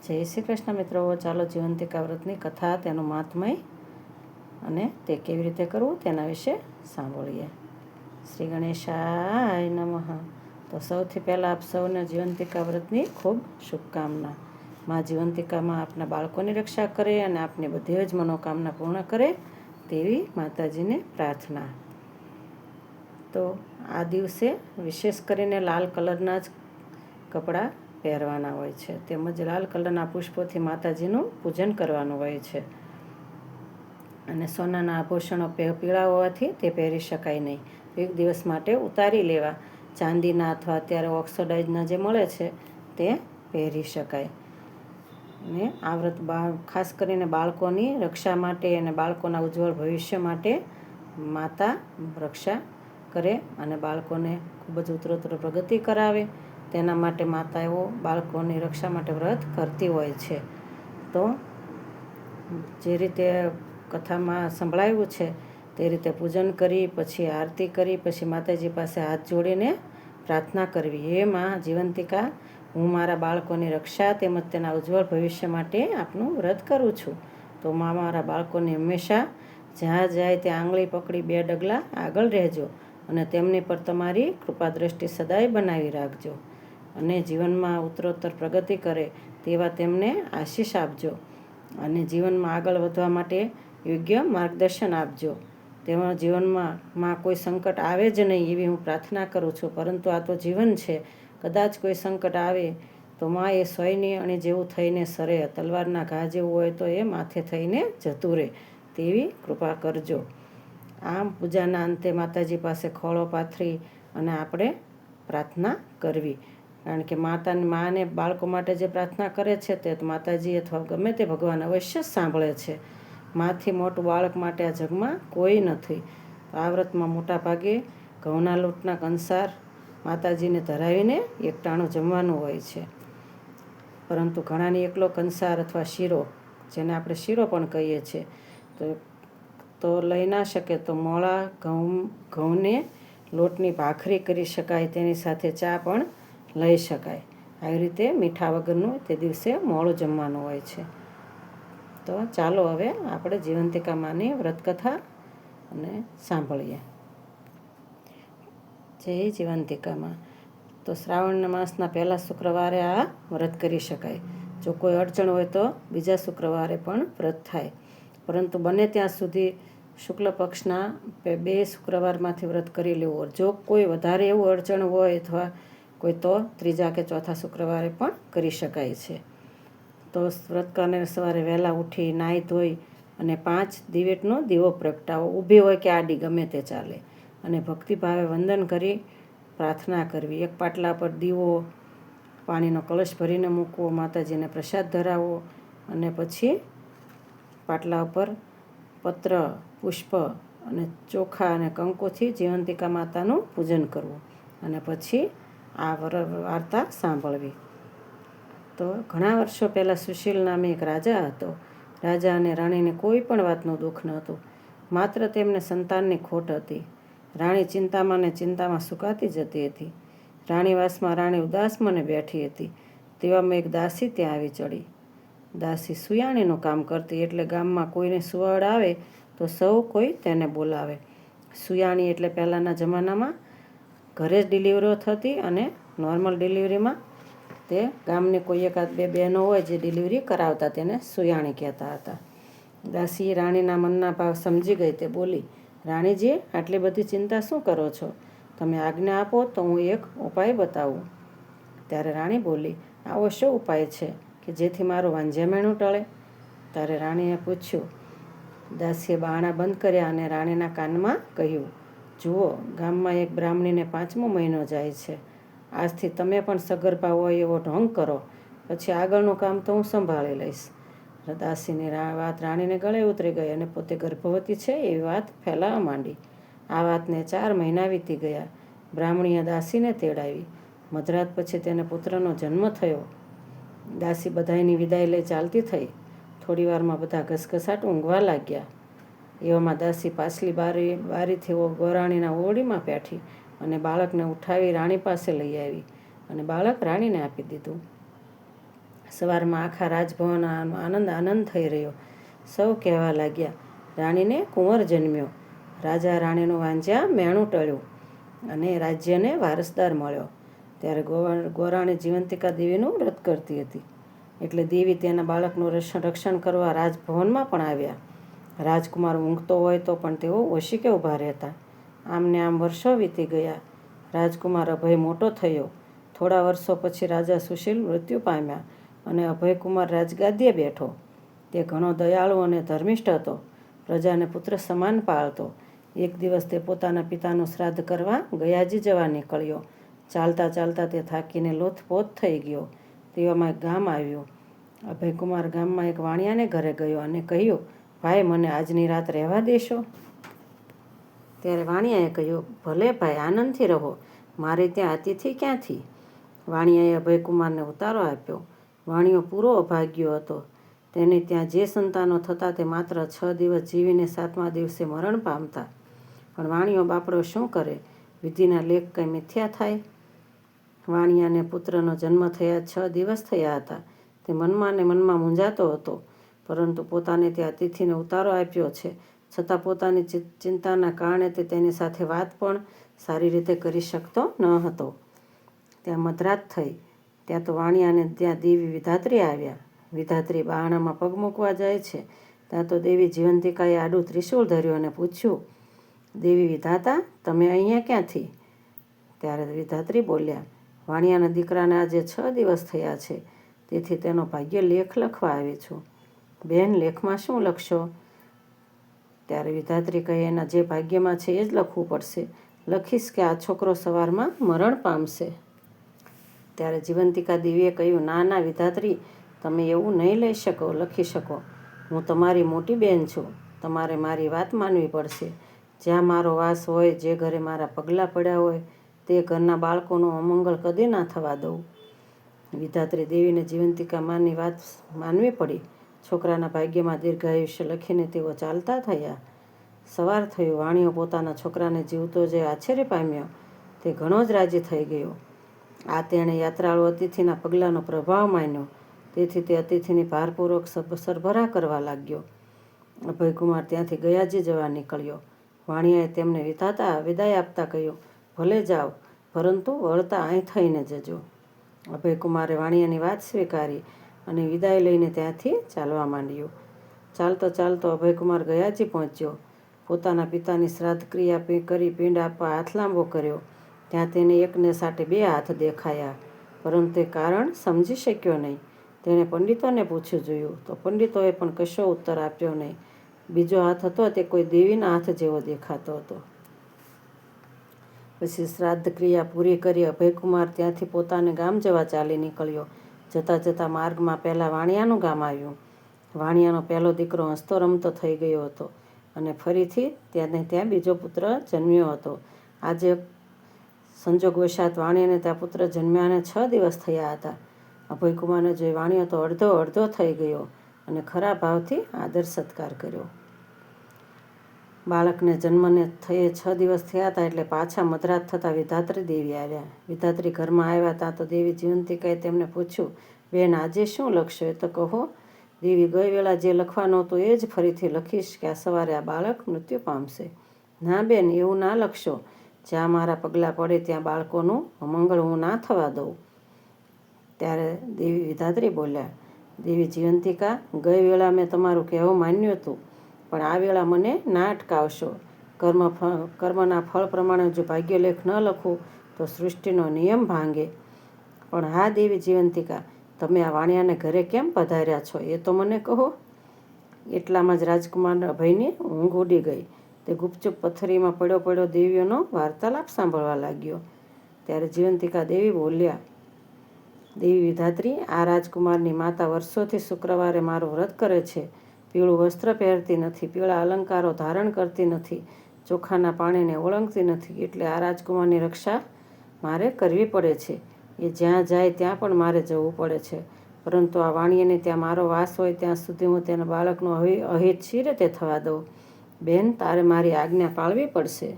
જય શ્રી કૃષ્ણ મિત્રો, ચાલો જીવંતિકા વ્રતની કથા, તેનું મહાત્મય અને તે કેવી રીતે કરવું તેના વિશે સાંભળીએ. શ્રી ગણેશાય નમઃ. તો સૌથી પહેલાં આપ સૌને જીવંતિકા વ્રતની ખૂબ શુભકામના. માં જીવંતિકામાં આપના બાળકોની રક્ષા કરે અને આપની બધી જ મનોકામના પૂર્ણ કરે તેવી માતાજીને પ્રાર્થના. તો આ દિવસે વિશેષ કરીને લાલ કલરના જ કપડાં પહેરવાના હોય છે, તેમજ લાલ કલરના પુષ્પોથી માતાજીનું પૂજન કરવાનું હોય છે. અને સોનાના આભૂષણો પીળા હોવાથી તે પહેરી શકાય નહીં. એક દિવસ માટે ઉતારી લેવા. ચાંદીના અથવા અત્યારે ઓક્સિડાઇઝના જે મળે છે તે પહેરી શકાય. અને આ વ્રત ખાસ કરીને બાળકોની રક્ષા માટે અને બાળકોના ઉજ્જવળ ભવિષ્ય માટે માતા રક્ષા કરે અને બાળકોને ખૂબ જ ઉત્તરોત્તર પ્રગતિ કરાવે. તેના માટે માતાઓ બાળકોની રક્ષા માટે વ્રત કરતી હોય છે. તો જે રીતે કથામાં સંભળાયું છે તે રીતે પૂજન કરી, પછી આરતી કરી, પછી માતાજી પાસે હાથ જોડીને પ્રાર્થના કરવી, હે માં જીવંતિકા, હું મારા બાળકોની રક્ષા તેમજ તેના ઉજ્જવળ ભવિષ્ય માટે આપનું વ્રત કરું છું. તો માં મારા બાળકોને હંમેશા જ્યાં જાય ત્યાં આંગળી પકડી 2 ડગલા આગળ રહેજો અને તેમની પર તમારી કૃપા દ્રષ્ટિ સદાય બનાવી રાખજો અને જીવનમાં ઉત્તરોત્તર પ્રગતિ કરે તેવા તેમને આશીષ આપજો અને જીવનમાં આગળ વધવા માટે યોગ્ય માર્ગદર્શન આપજો. તેમાં જીવનમાં કોઈ સંકટ આવે જ નહીં એવી હું પ્રાર્થના કરું છું. પરંતુ આ તો જીવન છે, કદાચ કોઈ સંકટ આવે તો માં એ સોયની અણી જેવું થઈને સરે, તલવારના ઘા જેવું હોય તો એ માથે થઈને જતું રહે તેવી કૃપા કરજો. આમ પૂજાના અંતે માતાજી પાસે ખોળો પાથરી અને આપણે પ્રાર્થના કરવી. કારણ કે માને બાળકો માટે જે પ્રાર્થના કરે છે તે માતાજી અથવા ગમે તે ભગવાન અવશ્ય સાંભળે છે. માથી મોટું બાળક માટે આ જગમાં કોઈ નથી. આ વ્રતમાં મોટા ભાગે ઘઉંના લોટના કંસાર માતાજીને ધરાવીને એકટાણું જમવાનું હોય છે. પરંતુ ઘણાની એકલો કંસાર અથવા શીરો, જેને આપણે શીરો પણ કહીએ છીએ, તો લઈ ના શકે તો મોળા ઘઉંને લોટની ભાખરી કરી શકાય, તેની સાથે ચા પણ લઈ શકાય. આવી રીતે મીઠા વગરનું તે દિવસે મોડું જમવાનું હોય છે. તો ચાલો હવે આપણે જીવંતિકા માની વ્રતકથા અને સાંભળીએ. જય જીવંતિકામાં. તો શ્રાવણ માસના પહેલા શુક્રવારે આ વ્રત કરી શકાય. જો કોઈ અડચણ હોય તો બીજા શુક્રવારે પણ વ્રત થાય, પરંતુ બને ત્યાં સુધી શુક્લ પક્ષના 2 શુક્રવારમાંથી વ્રત કરી લેવું. જો કોઈ વધારે એવું અડચણ હોય અથવા કોઈ તો 3જા કે 4થા શુક્રવારે પણ કરી શકાય છે. તો વ્રત કરનાર સવારે વહેલા ઉઠી નાહી ધોઈ અને 5 દિવેટનો દીવો પ્રગટાવો. ઊભી હોય કે આડી ગમે તે ચાલે. અને ભક્તિભાવે વંદન કરી પ્રાર્થના કરવી. એક પાટલા પર દીવો, પાણીનો કળશ ભરીને મૂકવો, માતાજીને પ્રસાદ ધરાવવો અને પછી પાટલા ઉપર પત્ર, પુષ્પ અને ચોખા અને કંકુથી જીવંતિકા માતાનું પૂજન કરવું અને પછી આ વાર્તા સાંભળવી. તો ઘણા વર્ષો પહેલાં સુશીલ નામે એક રાજા હતો. રાજા અને રાણીને કોઈ પણ વાતનું દુઃખ નહોતું, માત્ર તેમને સંતાનની ખોટ હતી. રાણી ચિંતામાં ને ચિંતામાં સુકાતી જતી હતી. રાણીવાસમાં રાણી ઉદાસ મને બેઠી હતી. તેવામાં એક દાસી ત્યાં આવી ચડી. દાસી સુયાણીનું કામ કરતી, એટલે ગામમાં કોઈને સુવાડ આવે તો સૌ કોઈ તેને બોલાવે. સુયાણી એટલે પહેલાંના જમાનામાં ઘરે જ ડિલિવરીઓ થતી અને નોર્મલ ડિલિવરીમાં તે ગામની કોઈ એકાદ 2 બહેનો હોય જે ડિલિવરી કરાવતા, તેને સુયાણી કહેતા હતા. દાસી રાણીના મનના ભાવ સમજી ગઈ. તે બોલી, રાણીજી, આટલી બધી ચિંતા શું કરો છો? તમે આજ્ઞા આપો તો હું એક ઉપાય બતાવું. ત્યારે રાણી બોલી, આવો શો ઉપાય છે કે જેથી મારું વાંઝ્યામેણું ટળે? ત્યારે રાણીએ પૂછ્યું. દાસીએ બારણા બંધ કર્યા અને રાણીના કાનમાં કહ્યું, જુઓ, ગામમાં એક બ્રાહ્મણીને 5મો મહિનો જાય છે. આજથી તમે પણ સગર્ભા હોય એવો ઢોંગ કરો, પછી આગળનું કામ તો હું સંભાળી લઈશ. દાસીની વાત રાણીને ગળે ઉતરી ગઈ અને પોતે ગર્ભવતી છે એવી વાત ફેલાવા માંડી. આ વાતને 4 મહિના વીતી ગયા. બ્રાહ્મણીએ દાસીને તેડાવી. મધરાત પછી તેને પુત્રનો જન્મ થયો. દાસી બધાયની વિદાય લઈ ચાલતી થઈ. થોડી વારમાં બધા ઘસઘસાટ ઊંઘવા લાગ્યા. એવામાં દાસી પાછલી બારીથી ગોરાણીના ઓરડીમાં બેઠી અને બાળકને ઉઠાવી રાણી પાસે લઈ આવી અને બાળક રાણીને આપી દીધું. સવારમાં આખા રાજભવન આનંદ થઈ રહ્યો. સૌ કહેવા લાગ્યા, રાણીને કુંવર જન્મ્યો. રાજા રાણીનું વાંઝ્યા મેણું ટળ્યું અને રાજ્યને વારસદાર મળ્યો. ત્યારે ગોરાણી જીવંતિકા દેવીનું વ્રત કરતી હતી. એટલે દેવી તેના બાળકનું રક્ષણ કરવા રાજભવનમાં પણ આવ્યા. રાજકુમાર ઊંઘતો હોય તો પણ તેઓ ઓશિકે ઊભા રહેતા. આમને આમ વર્ષો વીતી ગયા. રાજકુમાર અભય મોટો થયો. થોડા વર્ષો પછી રાજા સુશીલ મૃત્યુ પામ્યા અને અભયકુમાર રાજગાદીએ બેઠો. તે ઘણો દયાળુ અને ધર્મિષ્ઠ હતો. પ્રજાને પુત્ર સમાન પાળતો. એક દિવસ તે પોતાના પિતાનું શ્રાદ્ધ કરવા ગયાજી જવા નીકળ્યો. ચાલતા ચાલતા તે થાકીને લોથપોથ થઈ ગયો. તેવામાં એક ગામ આવ્યું. અભયકુમાર ગામમાં એક વાણિયાને ઘરે ગયો અને કહ્યું, ભાઈ, મને આજની રાત રહેવા દેશો? ત્યારે વાણિયાએ કહ્યું, ભલે ભાઈ, આનંદથી રહો. મારે ત્યાં અતિથિ ક્યાંથી? વાણિયાએ અભયકુમારને ઉતારો આપ્યો. વાણિયો પૂરો અભાગ્યો હતો. તેને ત્યાં જે સંતાનો થતા તે માત્ર 6 દિવસ જીવીને 7મા દિવસે મરણ પામતા. પણ વાણિયો બાપડો શું કરે? વિધિના લેખ કંઈ મિથ્યા થાય? વાણિયાને પુત્રનો જન્મ થયા 6 દિવસ થયા હતા. તે મનમાં ને મનમાં મૂંઝાતો હતો. પરંતુ પોતાને તે અતિથિને ઉતારો આપ્યો છે, છતાં પોતાની ચિંતાના કારણે તે તેની સાથે વાત પણ સારી રીતે કરી શકતો ન હતો. ત્યાં મધરાત થઈ. ત્યાં તો વાણિયાને ત્યાં દેવી વિધાત્રી આવ્યા. વિધાત્રી બારણામાં પગ મૂકવા જાય છે ત્યાં તો દેવી જીવંતિકાએ આડું ત્રિશૂળ ધર્યું અને પૂછ્યું, દેવી વિધાતા, તમે અહીંયા ક્યાંથી? ત્યારે વિધાત્રી બોલ્યા, વાણિયાના દીકરાને આજે 6 દિવસ થયા છે, તેથી તેનો ભાગ્ય લેખ લખવા આવી છું. બેન, લેખમાં શું લખશો? ત્યારે વિધાત્રી કહે, એના જે ભાગ્યમાં છે એ જ લખવું પડશે. લખીશ કે આ છોકરો સવારમાં મરણ પામશે. ત્યારે જીવંતિકા દેવીએ કહ્યું, ના ના વિધાત્રી, તમે એવું નહીં લઈ શકો, લખી શકો. હું તમારી મોટી બેન છું. તમારે મારી વાત માનવી પડશે. જ્યાં મારો વાસ હોય, જે ઘરે મારા પગલાં પડ્યા હોય, તે ઘરના બાળકોનું અમંગળ કદી ના થવા દઉં. વિધાત્રી દેવીને જીવંતિકા માની વાત માનવી પડી. છોકરાના ભાગ્યમાં દીર્ઘાયુષ્ય લખીને તેઓ ચાલતા થયા. સવાર થયું. વાણિયો પોતાના છોકરાને જીવતો જે આશ્ચર્ય પામ્યો તે ઘણો જ રાજી થઈ ગયો. આ તેણે યાત્રાળુ અતિથિના પગલાંનો પ્રભાવ માન્યો. તેથી તે અતિથિની ભારપૂર્વક સરભરા કરવા લાગ્યો. અભયકુમાર ત્યાંથી ગયાજી જવા નીકળ્યો. વાણિયાએ તેમને વિદાય આપતા કહ્યું, ભલે જાઓ, પરંતુ વળતા અહીં થઈને જજો. અભયકુમારે વાણિયાની વાત સ્વીકારી અને વિદાય લઈને ત્યાંથી ચાલવા માંડ્યો. ચાલતો ચાલતો અભયકુમાર ગયાજી પહોંચ્યો. પોતાના પિતાની શ્રાદ્ધ ક્રિયા કરી પિંડ આપવા હાથ લાંબો કર્યો. ત્યાં તેને એકને સાટે 2 હાથ દેખાયા, પરંતુ તે કારણ સમજી શક્યો નહીં. તેણે પંડિતોને પૂછ્યું જોયું તો પંડિતોએ પણ કશો ઉત્તર આપ્યો નહીં. બીજો હાથ હતો તે કોઈ દેવીના હાથ જેવો દેખાતો હતો. પછી શ્રાદ્ધ ક્રિયા પૂરી કરી અભયકુમાર ત્યાંથી પોતાને ગામ જવા ચાલી નીકળ્યો. જતાં જતાં માર્ગમાં પહેલાં વાણિયાનું ગામ આવ્યું. વાણિયાનો પહેલો દીકરો હસતો રમતો થઈ ગયો હતો અને ફરીથી ત્યાં બીજો પુત્ર જન્મ્યો હતો. આજે સંજોગવશાત વાણિયાને ત્યાં પુત્ર જન્મ્યાને 6 દિવસ થયા હતા. અભયકુમારને જોઈ વાણિયો તો અડધો થઈ ગયો અને ખરા ભાવથી આદર સત્કાર કર્યો. બાળકને જન્મને થયે 6 દિવસ થયા હતા એટલે પાછા મધરાત થતાં વિધાત્રી દેવી આવ્યા. વિધાત્રી ઘરમાં આવ્યા ત્યાં તો દેવી જીવંતિકાએ તેમને પૂછ્યું, બેન, આજે શું લખશો એ તો કહો. દેવી, ગઈ વેળા જે લખવાનું હતું એ જ ફરીથી લખીશ કે આ સવારે આ બાળક મૃત્યુ પામશે. ના બેન, એવું ના લખશો. જ્યાં મારા પગલાં પડે ત્યાં બાળકોનું અમંગળ હું ના થવા દઉં. ત્યારે દેવી વિધાત્રી બોલ્યા, દેવી જીવંતિકા, ગઈ વેળા મેં તમારું કહેવું માન્યું હતું, પણ આ વેળા મને ના અટકાવશો. કર્મના ફળ પ્રમાણે જો ભાગ્યલેખ ન લખું તો સૃષ્ટિનો નિયમ ભાંગે. પણ હા દેવી જીવંતિકા, તમે આ વાણિયાને ઘરે કેમ પધાર્યા છો એ તો મને કહો. એટલામાં જ રાજકુમાર અભયની ઊંઘ ઉડી ગઈ. તે ગુપચુપ પથ્થરીમાં પડ્યો દેવીઓનો વાર્તાલાપ સાંભળવા લાગ્યો. ત્યારે જીવંતિકા દેવી બોલ્યા, દેવી વિધાત્રી, આ રાજકુમારની માતા વર્ષોથી શુક્રવારે મારું વ્રત કરે છે. પીળું વસ્ત્ર પહેરતી નથી, પીળા અલંકારો ધારણ કરતી નથી, ચોખાના પાણીને ઓળંગતી નથી. એટલે આ રાજકુમારની રક્ષા મારે કરવી પડે છે. એ જ્યાં જાય ત્યાં પણ મારે જવું પડે છે. પરંતુ આ વાણિયાને ત્યાં મારો વાસ હોય ત્યાં સુધી હું તેના બાળકનું અહિત શી રીતે થવા દઉં? બેન, તારે મારી આજ્ઞા પાળવી પડશે.